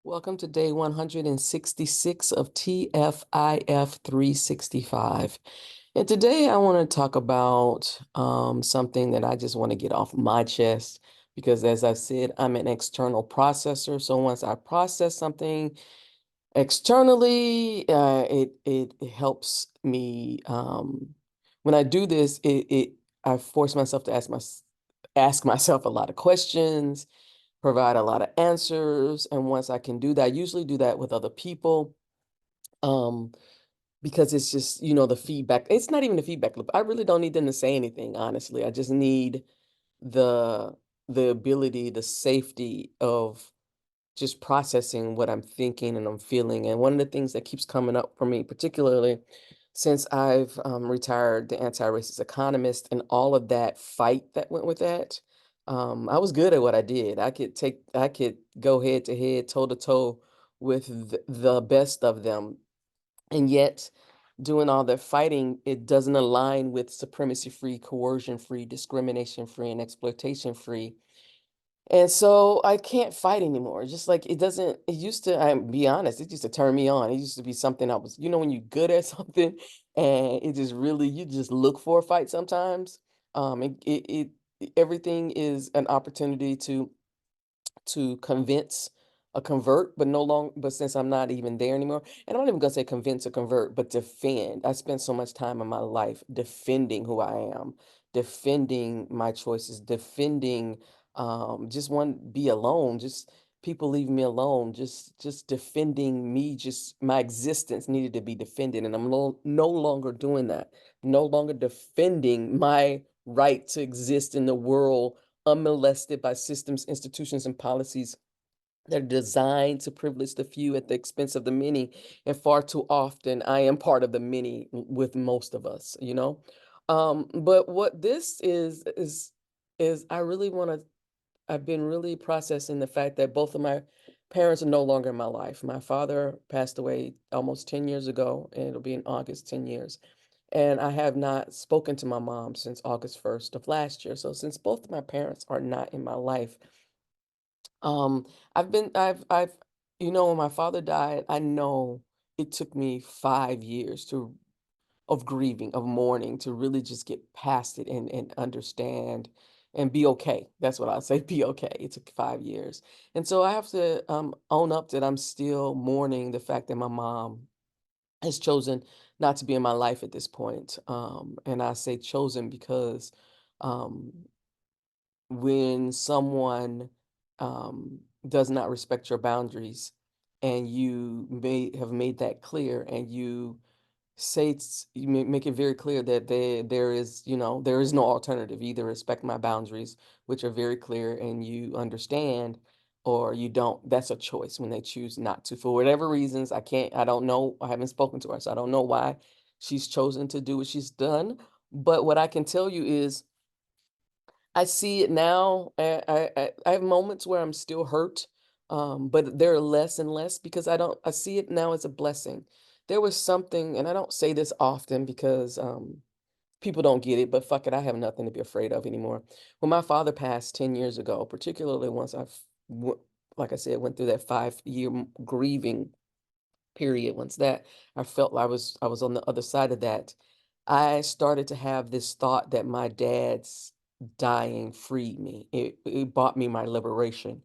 Welcome to day 166 of TFIF 365. And today I want to talk about something that I just want to get off my chest because, as I said, I'm an external processor. So once I process something externally, it helps me. When I do this, I force myself to ask myself a lot of questions, provide a lot of answers. And once I can do that, I usually do that with other people. Um, because it's just, the feedback. It's not even the feedback loop. I really don't need them to say anything, honestly. I just need the the ability, the safety of just processing what I'm thinking and I'm feeling. And one of the things that keeps coming up for me, particularly since I've retired, the anti-racist economist and all of that fight that went with that, I was good at what I did. I could go head to head, toe to toe with the best of them. And yet, doing all that fighting, it doesn't align with supremacy free, coercion free, discrimination free, and exploitation free. And so I can't fight anymore. Just like it doesn't, it used to, I be honest, it used to turn me on. It used to be something I was, when you're good at something and it just really, you just look for a fight sometimes. Everything is an opportunity to convert, but no long, but since I'm not even there anymore, and I'm not even gonna say convince or convert, but defend. I spent so much time in my life defending who I am, defending my choices, defending just one be alone, just people leave me alone, just defending me, just my existence needed to be defended. And I'm no longer doing that, no longer defending my right to exist in the world unmolested by systems, institutions, and policies that are designed to privilege the few at the expense of the many. And far too often, I am part of the many with most of us. But what this is I really want to. I've been really processing the fact that both of my parents are no longer in my life. My father passed away almost 10 years ago, and it'll be in August, 10 years. And I have not spoken to my mom since August 1st of last year. So since both of my parents are not in my life, um, when my father died, I know it took me 5 years of grieving, of mourning, to really just get past it and understand and be okay. That's what I'll say, be okay. It took 5 years. And so I have to own up that I'm still mourning the fact that my mom has chosen not to be in my life at this point. And I say chosen because um, when someone does not respect your boundaries and you may have made that clear and you make it very clear that there is no alternative. You either respect my boundaries, which are very clear, and you understand, or you don't. That's a choice when they choose not to. For whatever reasons, I don't know. I haven't spoken to her, so I don't know why she's chosen to do what she's done. But what I can tell you is I see it now. I have moments where I'm still hurt, but there are less and less because I see it now as a blessing. There was something, and I don't say this often because people don't get it, but fuck it, I have nothing to be afraid of anymore. When my father passed 10 years ago, particularly once like I said, went through that 5 year grieving period. Once that I felt I was on the other side of that, I started to have this thought that my dad's dying freed me. It bought me my liberation.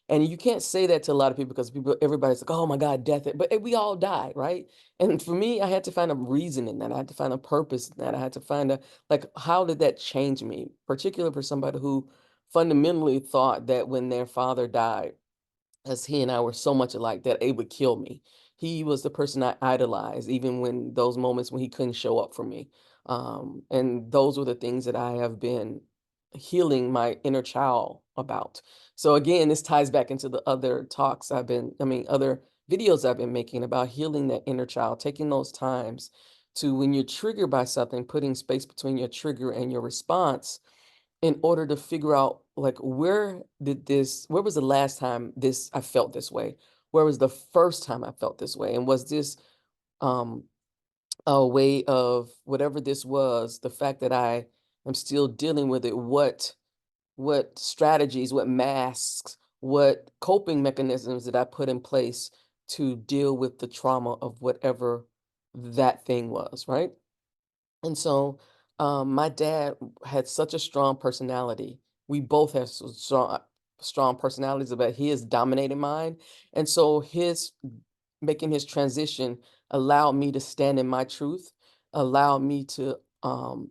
And you can't say that to a lot of people because everybody's like, oh my God, death. But we all die, right? And for me, I had to find a reason in that. I had to find a purpose in that. I had to find like, how did that change me? Particularly for somebody who fundamentally thought that when their father died, as he and I were so much alike that it would kill me. He was the person I idolized, even when those moments when he couldn't show up for me. And those were the things that I have been healing my inner child about. So again, this ties back into the other other videos I've been making about healing that inner child, taking those times to when you're triggered by something, putting space between your trigger and your response in order to figure out like where was the last time this I felt this way? Where was the first time I felt this way? And was this um a way of whatever this was, the fact that I am still dealing with it, what strategies, what masks, what coping mechanisms did I put in place to deal with the trauma of whatever that thing was, right? And so, my dad had such a strong personality. We both have strong personalities, but his dominated mine. And so his making his transition allowed me to stand in my truth, allowed me to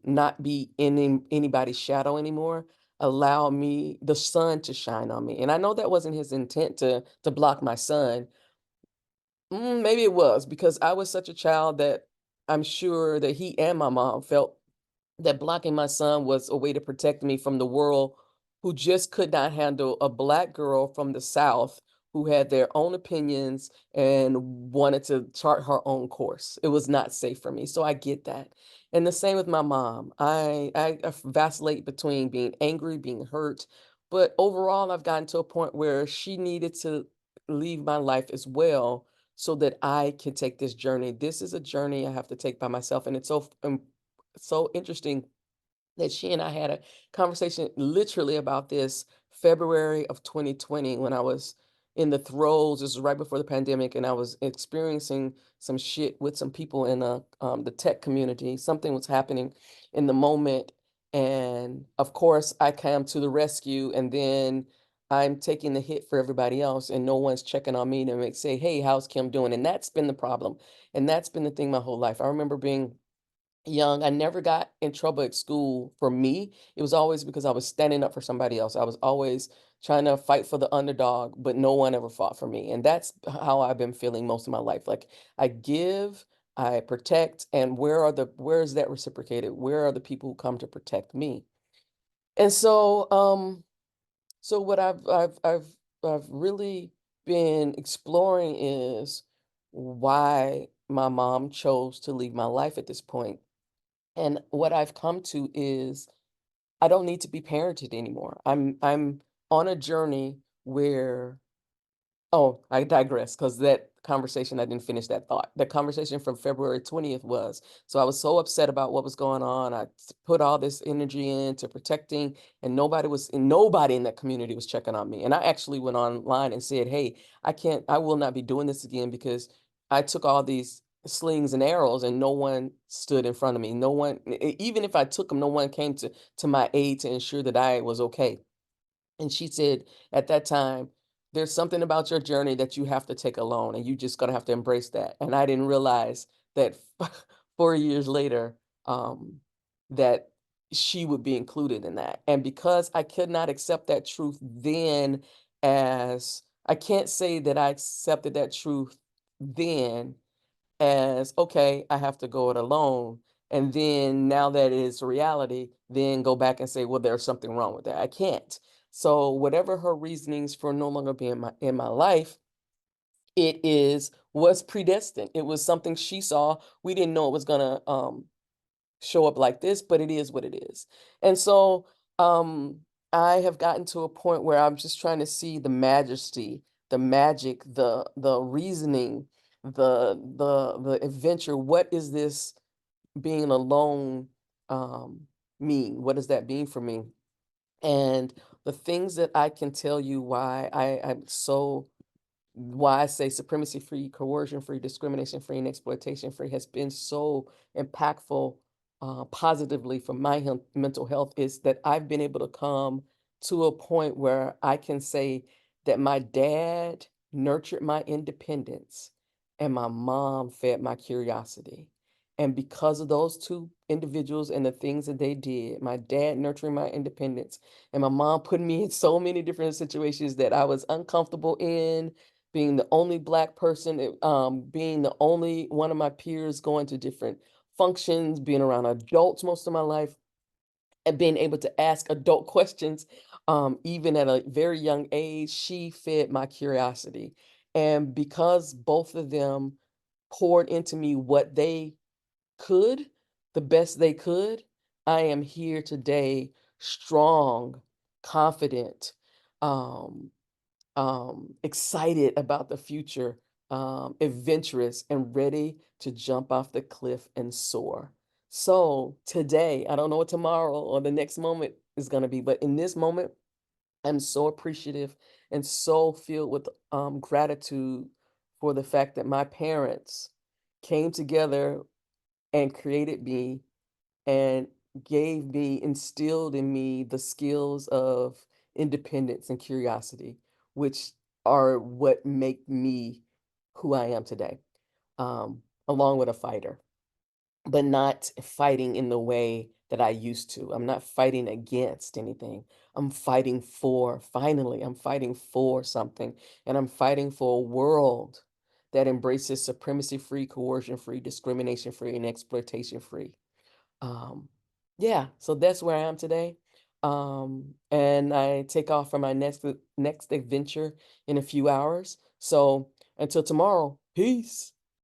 not be in anybody's shadow anymore, allow me the sun to shine on me. And I know that wasn't his intent to block my son. Maybe it was because I was such a child that I'm sure that he and my mom felt that blocking my son was a way to protect me from the world who just could not handle a black girl from the South who had their own opinions and wanted to chart her own course. It was not safe for me. So I get that. And the same with my mom. I vacillate between being angry, being hurt, but overall I've gotten to a point where she needed to leave my life as well so that I can take this journey. This is a journey I have to take by myself. And it's so interesting that she and I had a conversation literally about this February of 2020 when I was in the throes. This was right before the pandemic, and I was experiencing some shit with some people in the tech community. Something was happening in the moment, and of course, I came to the rescue. And then I'm taking the hit for everybody else, and no one's checking on me to say, "Hey, how's Kim doing?" And that's been the problem, and that's been the thing my whole life. I remember being young. I never got in trouble at school for me. It was always because I was standing up for somebody else. I was always trying to fight for the underdog, but no one ever fought for me. And that's how I've been feeling most of my life. Like I give, I protect, and where is that reciprocated? Where are the people who come to protect me? And so what I've really been exploring is why my mom chose to leave my life at this point. And what I've come to is I don't need to be parented anymore. I'm on a journey where oh, I digress because that conversation, I didn't finish that thought. The conversation from February 20th was so I was so upset about what was going on. Put all this energy into protecting, and nobody in that community was checking on me. And I actually went online and said, "Hey, I will not be doing this again because I took all these slings and arrows and no one stood in front of me. No one, even if I took them, no one came to my aid to ensure that I was okay." And she said at that time, "There's something about your journey that you have to take alone, and you just gonna have to embrace that." And I didn't realize that 4 years later, um, that she would be included in that. And because I could not accept that truth then, as I can't say that I accepted that truth then as okay, I have to go it alone. And then now that it is a reality, then go back and say, well, there's something wrong with that. I can't. So whatever her reasonings for no longer being in my life, was predestined. It was something she saw. We didn't know it was gonna show up like this, but it is what it is. And so I have gotten to a point where I'm just trying to see the majesty, the magic, the reasoning, the adventure. What is this being alone mean? What does that mean for me? And the things that I can tell you why I say supremacy free, coercion free, discrimination free, and exploitation free has been so impactful positively for my mental health is that I've been able to come to a point where I can say that my dad nurtured my independence and my mom fed my curiosity. And because of those two individuals and the things that they did, my dad nurturing my independence and my mom putting me in so many different situations that I was uncomfortable in, being the only black person, being the only one of my peers going to different functions, being around adults most of my life, and being able to ask adult questions, even at a very young age, she fed my curiosity. And because both of them poured into me what they could, the best they could, I am here today, strong, confident, um, excited about the future, adventurous, and ready to jump off the cliff and soar. So today, I don't know what tomorrow or the next moment is going to be, but in this moment, I'm so appreciative and so filled with gratitude for the fact that my parents came together and created me and instilled in me the skills of independence and curiosity, which are what make me who I am today, along with a fighter, but not fighting in the way that I used to. I'm not fighting against anything. I'm fighting for something, and I'm fighting for a world that embraces supremacy free, coercion free, discrimination free, and exploitation free. Um, yeah, so that's where I am today. And I take off for my next adventure in a few hours. So until tomorrow, peace.